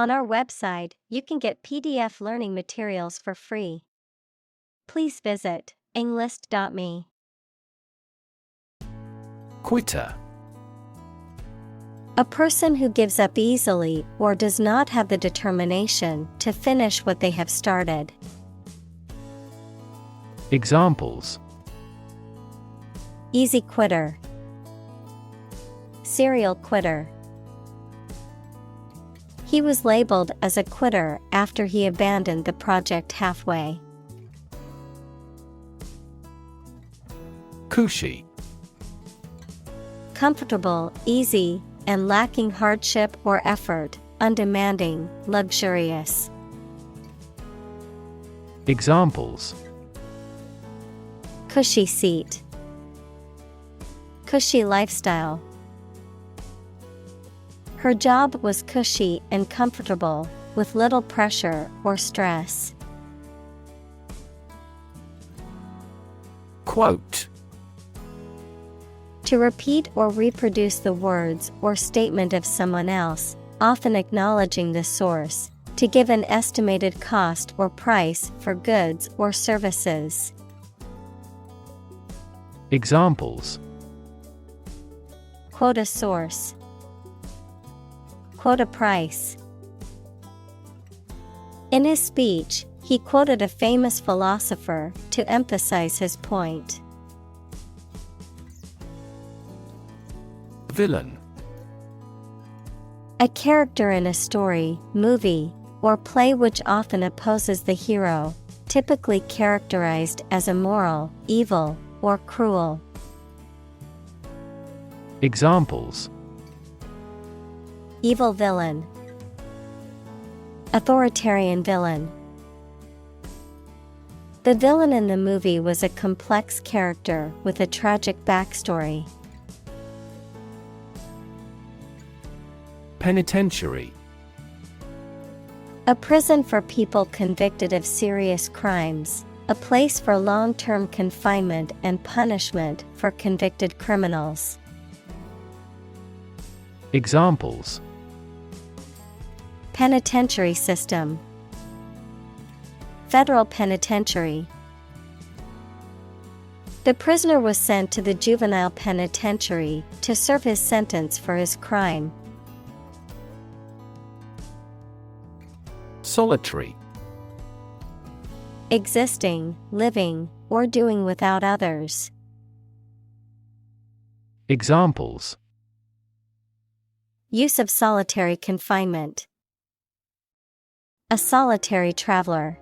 On our website, you can get PDF learning materials for free. Please visit englist.me. Quitter. A person who gives up easily or does not have the determination to finish what they have started. Examples: Easy quitter. Serial quitter. He was labeled as a quitter after he abandoned the project halfway. Cushy. Comfortable, easy, and lacking hardship or effort, undemanding, luxurious. Examples: Cushy seat. Cushy lifestyle. Her job was cushy and comfortable, with little pressure or stress. Quote. To repeat or reproduce the words or statement of someone else, often acknowledging the source, to give an estimated cost or price for goods or services. Examples: Quote a source. Quote a price. In his speech, he quoted a famous philosopher to emphasize his point. Villain. A character in a story, movie, or play which often opposes the hero, typically characterized as immoral, evil, or cruel. Examples: Evil villain. Authoritarian villain. The villain in the movie was a complex character with a tragic backstory. Penitentiary. A prison for people convicted of serious crimes, a place for long-term confinement and punishment for convicted criminals. Examples: Penitentiary system. Federal penitentiary. The prisoner was sent to the juvenile penitentiary to serve his sentence for his crime. Solitary. Existing, living, or doing without others. Examples: Use of solitary confinement. A solitary traveler.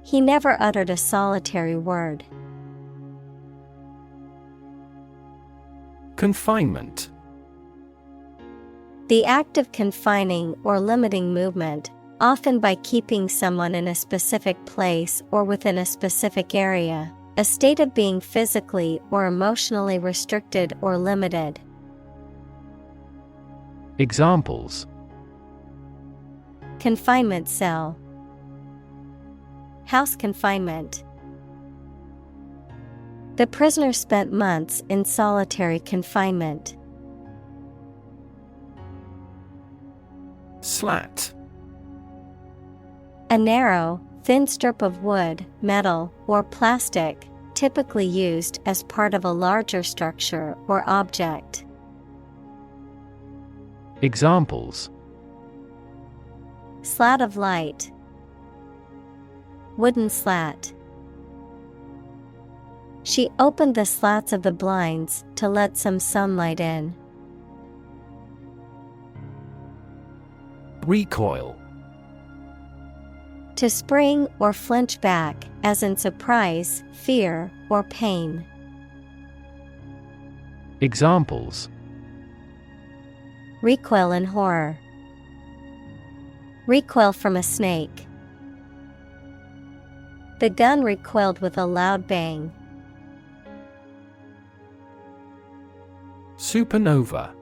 He never uttered a solitary word. Confinement. The act of confining or limiting movement, often by keeping someone in a specific place or within a specific area, a state of being physically or emotionally restricted or limited. Examples: Confinement cell. House confinement. The prisoner spent months in solitary confinement. Slat. A narrow, thin strip of wood, metal, or plastic, typically used as part of a larger structure or object. Examples: Slat of light. Wooden slat. She opened the slats of the blinds to let some sunlight in. Recoil. To spring or flinch back, as in surprise, fear, or pain. Examples: Recoil in horror. Recoil from a snake. The gun recoiled with a loud bang. Supernova.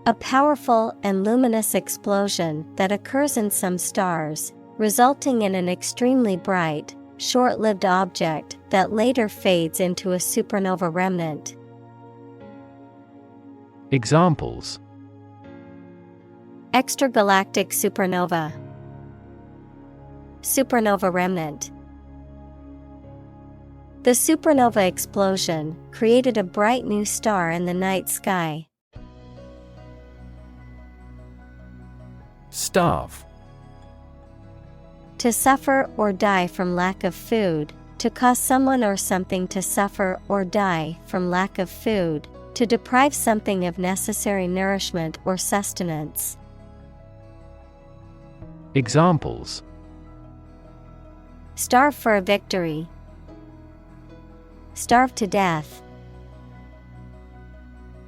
A powerful and luminous explosion that occurs in some stars, resulting in an extremely bright, short-lived object that later fades into a supernova remnant. Examples: Extragalactic supernova. Supernova remnant. The supernova explosion created a bright new star in the night sky. Starve. To suffer or die from lack of food, to cause someone or something to suffer or die from lack of food, to deprive something of necessary nourishment or sustenance. Examples: Starve for a victory. Starve to death.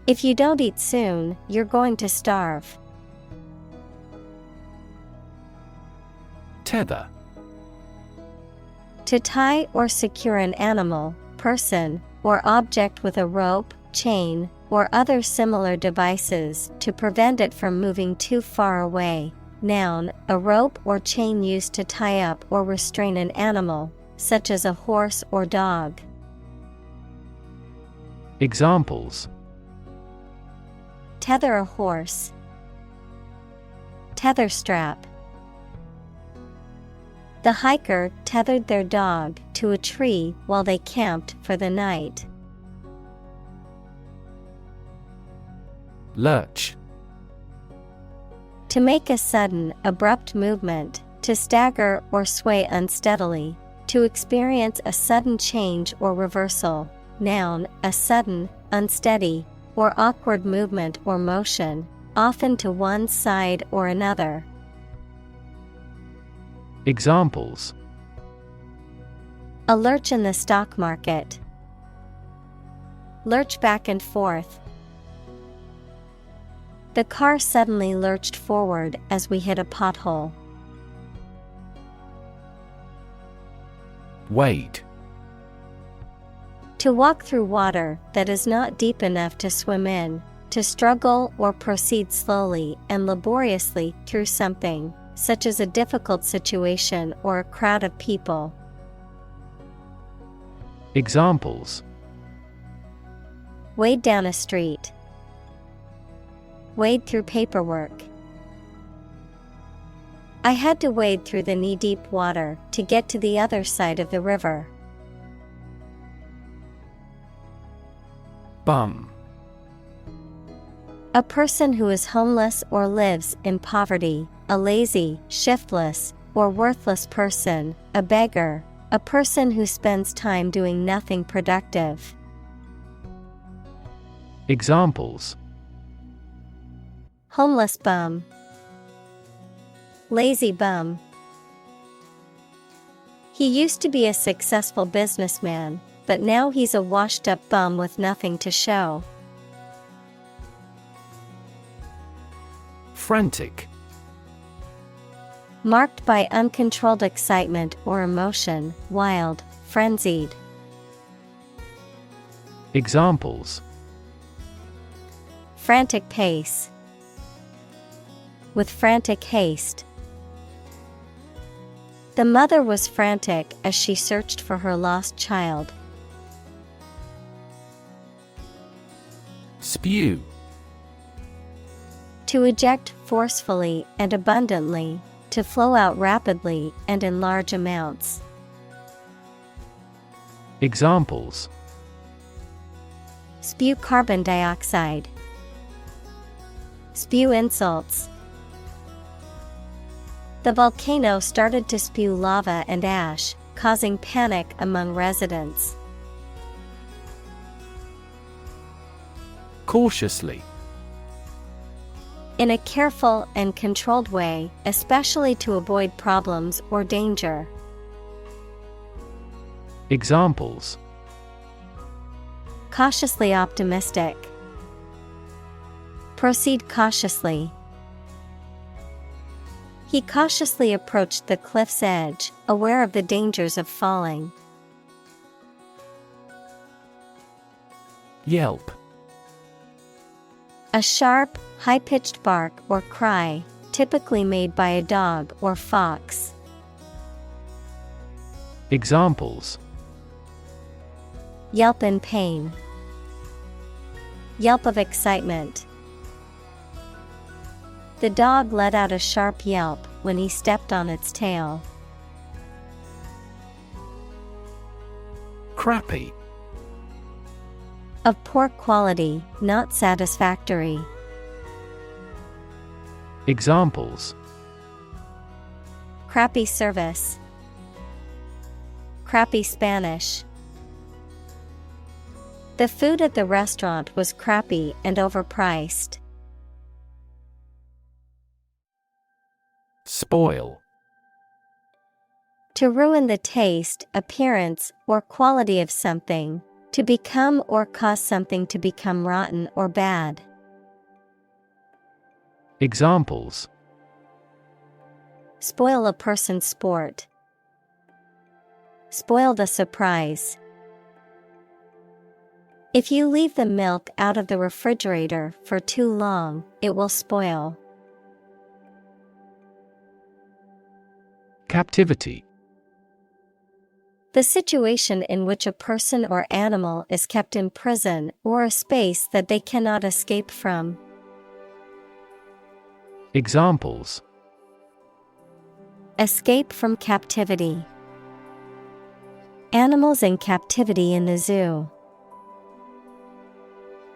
If you don't eat soon, you're going to starve. Tether. To tie or secure an animal, person, or object with a rope, chain, or other similar devices to prevent it from moving too far away. Noun, a rope or chain used to tie up or restrain an animal, such as a horse or dog. Examples: Tether a horse. Tether strap. The hiker tethered their dog to a tree while they camped for the night. Lurch. To make a sudden, abrupt movement, to stagger or sway unsteadily, to experience a sudden change or reversal. Noun, a sudden, unsteady, or awkward movement or motion, often to one side or another. Examples: A lurch in the stock market. Lurch back and forth. The car suddenly lurched forward as we hit a pothole. Wade. To walk through water that is not deep enough to swim in, to struggle or proceed slowly and laboriously through something, such as a difficult situation or a crowd of people. Examples: Wade down a street. Wade through paperwork. I had to wade through the knee-deep water to get to the other side of the river. Bum. A person who is homeless or lives in poverty, a lazy, shiftless, or worthless person, a beggar, a person who spends time doing nothing productive. Examples: Homeless bum. Lazy bum. He used to be a successful businessman, but now he's a washed-up bum with nothing to show. Frantic. Marked by uncontrolled excitement or emotion, wild, frenzied. Examples: Frantic pace. With frantic haste. The mother was frantic as she searched for her lost child. Spew. To eject forcefully and abundantly, to flow out rapidly and in large amounts. Examples: Spew carbon dioxide. Spew insults. The volcano started to spew lava and ash, causing panic among residents. Cautiously. In a careful and controlled way, especially to avoid problems or danger. Examples: Cautiously optimistic. Proceed cautiously. He cautiously approached the cliff's edge, aware of the dangers of falling. Yelp. A sharp, high-pitched bark or cry, typically made by a dog or fox. Examples: Yelp in pain. Yelp of excitement. The dog let out a sharp yelp when he stepped on its tail. Crappy. Of poor quality, not satisfactory. Examples: Crappy service. Crappy Spanish. The food at the restaurant was crappy and overpriced. Spoil. To ruin the taste, appearance, or quality of something. To become or cause something to become rotten or bad. Examples: Spoil a person's sport. Spoil the surprise. If you leave the milk out of the refrigerator for too long, it will spoil. Captivity. The situation in which a person or animal is kept in prison or a space that they cannot escape from. Examples: Escape from captivity. Animals in captivity in the zoo.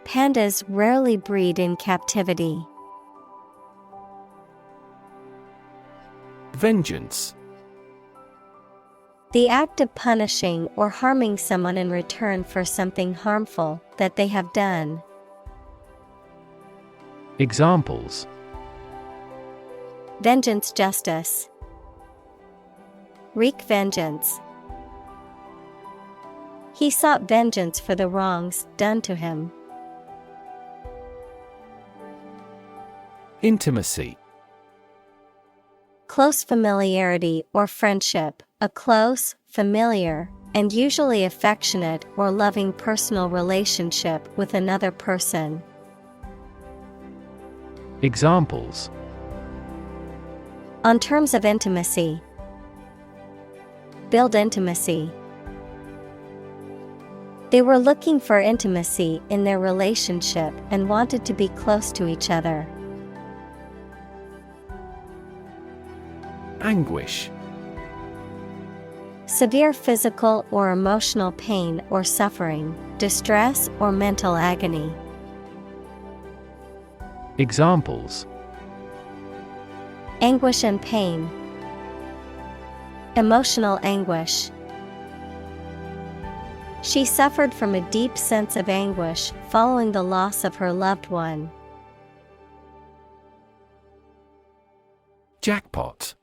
Pandas rarely breed in captivity. Vengeance. The act of punishing or harming someone in return for something harmful that they have done. Examples: Vengeance justice. Wreak vengeance. He sought vengeance for the wrongs done to him. Intimacy. Close familiarity or friendship, a close, familiar, and usually affectionate or loving personal relationship with another person. Examples: On terms of intimacy. Build intimacy. They were looking for intimacy in their relationship and wanted to be close to each other. Anguish. Severe physical or emotional pain or suffering, distress or mental agony. Examples: Anguish and pain. Emotional anguish. She suffered from a deep sense of anguish following the loss of her loved one. Jackpot.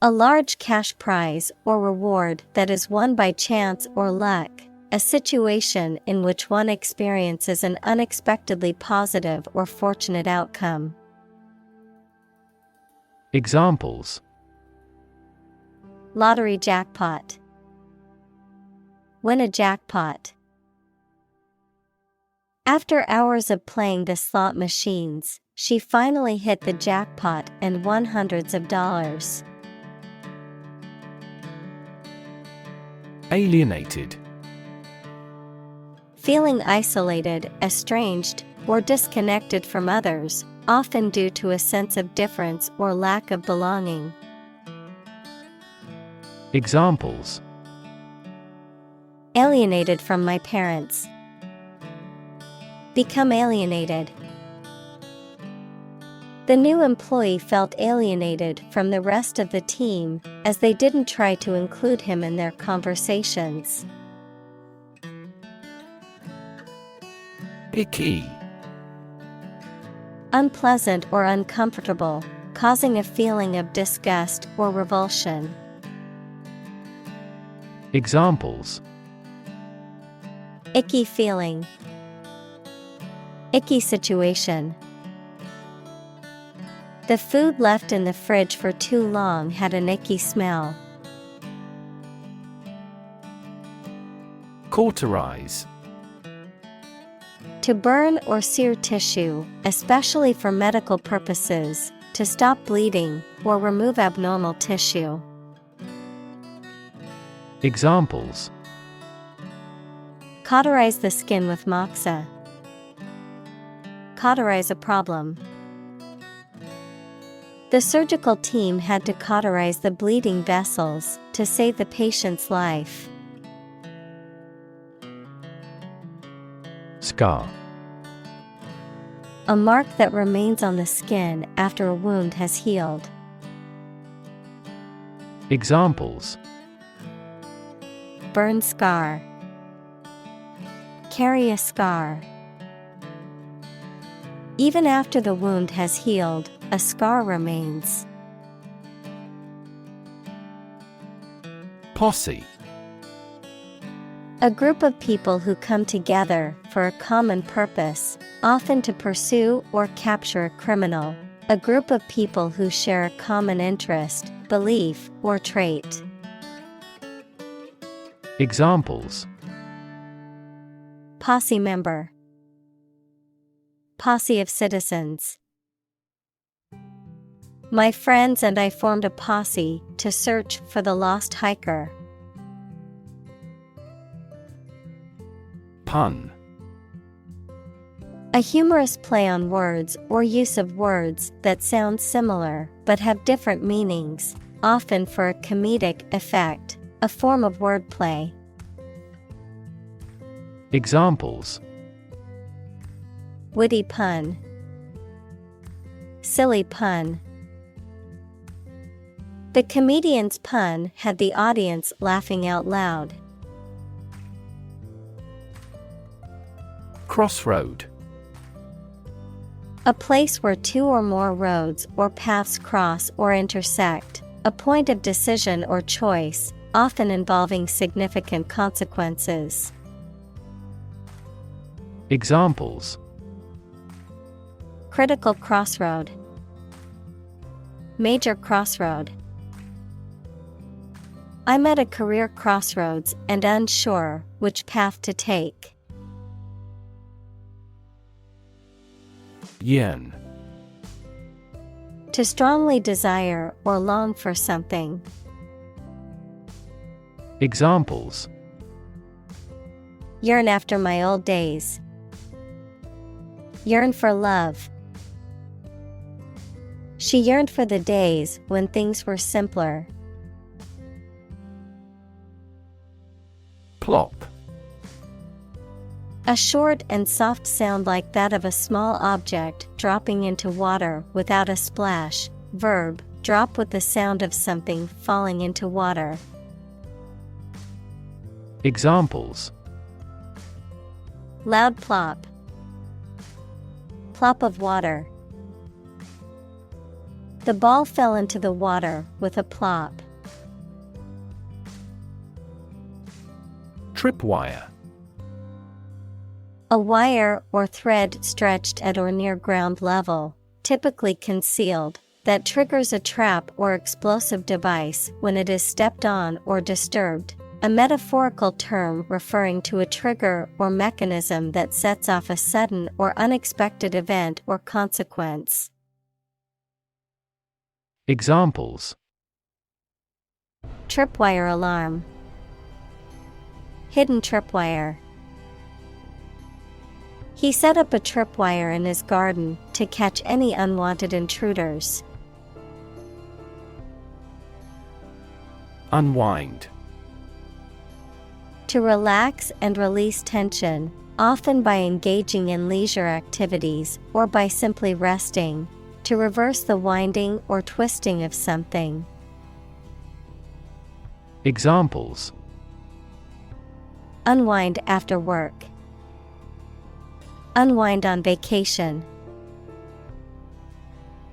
A large cash prize or reward that is won by chance or luck, a situation in which one experiences an unexpectedly positive or fortunate outcome. Examples: Lottery jackpot. Win a jackpot. After hours of playing the slot machines, she finally hit the jackpot and won hundreds of dollars. Alienated. Feeling isolated, estranged, or disconnected from others, often due to a sense of difference or lack of belonging. Examples: Alienated from my parents. Become alienated. The new employee felt alienated from the rest of the team as they didn't try to include him in their conversations. Icky. Unpleasant or uncomfortable, causing a feeling of disgust or revulsion. Examples: Icky feeling. Icky situation. The food left in the fridge for too long had an icky smell. Cauterize. To burn or sear tissue, especially for medical purposes, to stop bleeding or remove abnormal tissue. Examples: Cauterize the skin with moxa. Cauterize a problem. The surgical team had to cauterize the bleeding vessels to save the patient's life. Scar. A mark that remains on the skin after a wound has healed. Examples: Burn scar. Carry a scar. Even after the wound has healed, a scar remains. Posse. A group of people who come together for a common purpose, often to pursue or capture a criminal. A group of people who share a common interest, belief, or trait. Examples: Posse member. Posse of citizens. My friends and I formed a posse to search for the lost hiker. Pun. A humorous play on words or use of words that sound similar but have different meanings, often for a comedic effect, a form of wordplay. Examples: Witty pun. Silly pun. The comedian's pun had the audience laughing out loud. Crossroad. A place where two or more roads or paths cross or intersect, a point of decision or choice, often involving significant consequences. Examples: Critical crossroad. Major crossroad. I'm at a career crossroads and unsure which path to take. Yearn. To strongly desire or long for something. Examples: Yearn after my old days. Yearn for love. She yearned for the days when things were simpler. Plop. A short and soft sound like that of a small object dropping into water without a splash. Verb, drop with the sound of something falling into water. Examples: Loud plop. Plop of water. The ball fell into the water with a plop. Tripwire. A wire or thread stretched at or near ground level, typically concealed, that triggers a trap or explosive device when it is stepped on or disturbed. A metaphorical term referring to a trigger or mechanism that sets off a sudden or unexpected event or consequence. Examples: Tripwire alarm. Hidden tripwire. He set up a tripwire in his garden to catch any unwanted intruders. Unwind. To relax and release tension, often by engaging in leisure activities or by simply resting, to reverse the winding or twisting of something. Examples: Unwind after work. Unwind on vacation.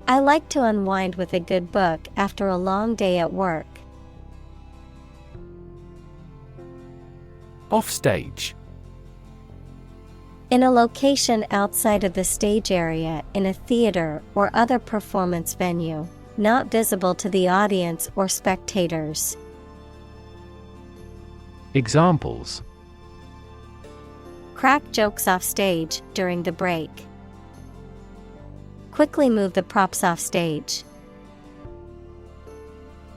I like to unwind with a good book after a long day at work. Offstage. In a location outside of the stage area in a theater or other performance venue, not visible to the audience or spectators. Examples: Crack jokes off stage during the break. Quickly move the props off stage.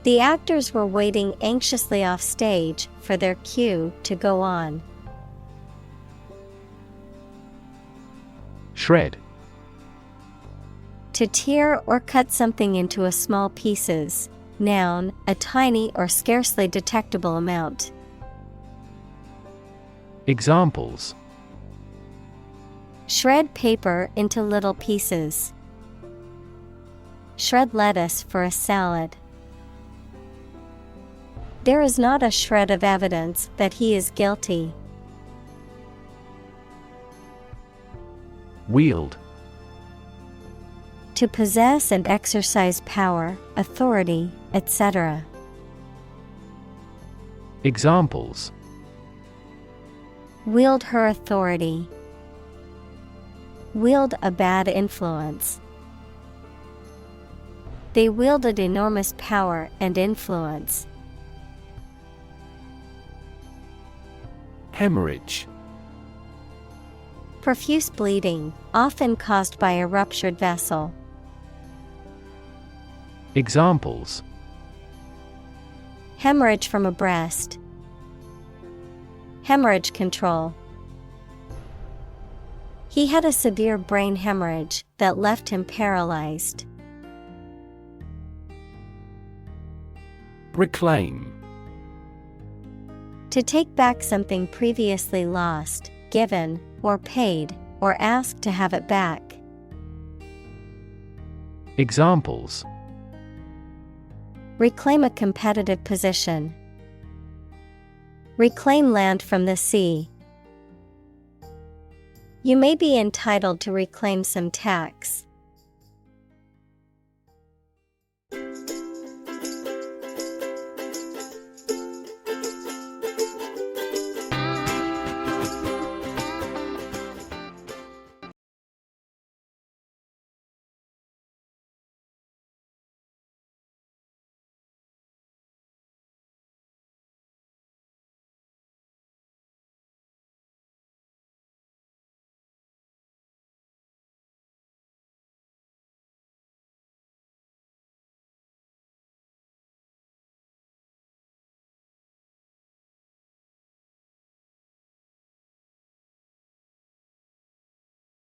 The actors were waiting anxiously off stage for their cue to go on. Shred. To tear or cut something into a small pieces. Noun, a tiny or scarcely detectable amount. Examples: Shred paper into little pieces. Shred lettuce for a salad. There is not a shred of evidence that he is guilty. Wield. To possess and exercise power, authority, etc. Examples: Wield her authority. Wield a bad influence. They wielded enormous power and influence. Hemorrhage. Profuse bleeding, often caused by a ruptured vessel. Examples: Hemorrhage from a breast. Hemorrhage control. He had a severe brain hemorrhage that left him paralyzed. Reclaim. To take back something previously lost, given, or paid, or ask to have it back. Examples: Reclaim a competitive position. Reclaim land from the sea. You may be entitled to reclaim some tax.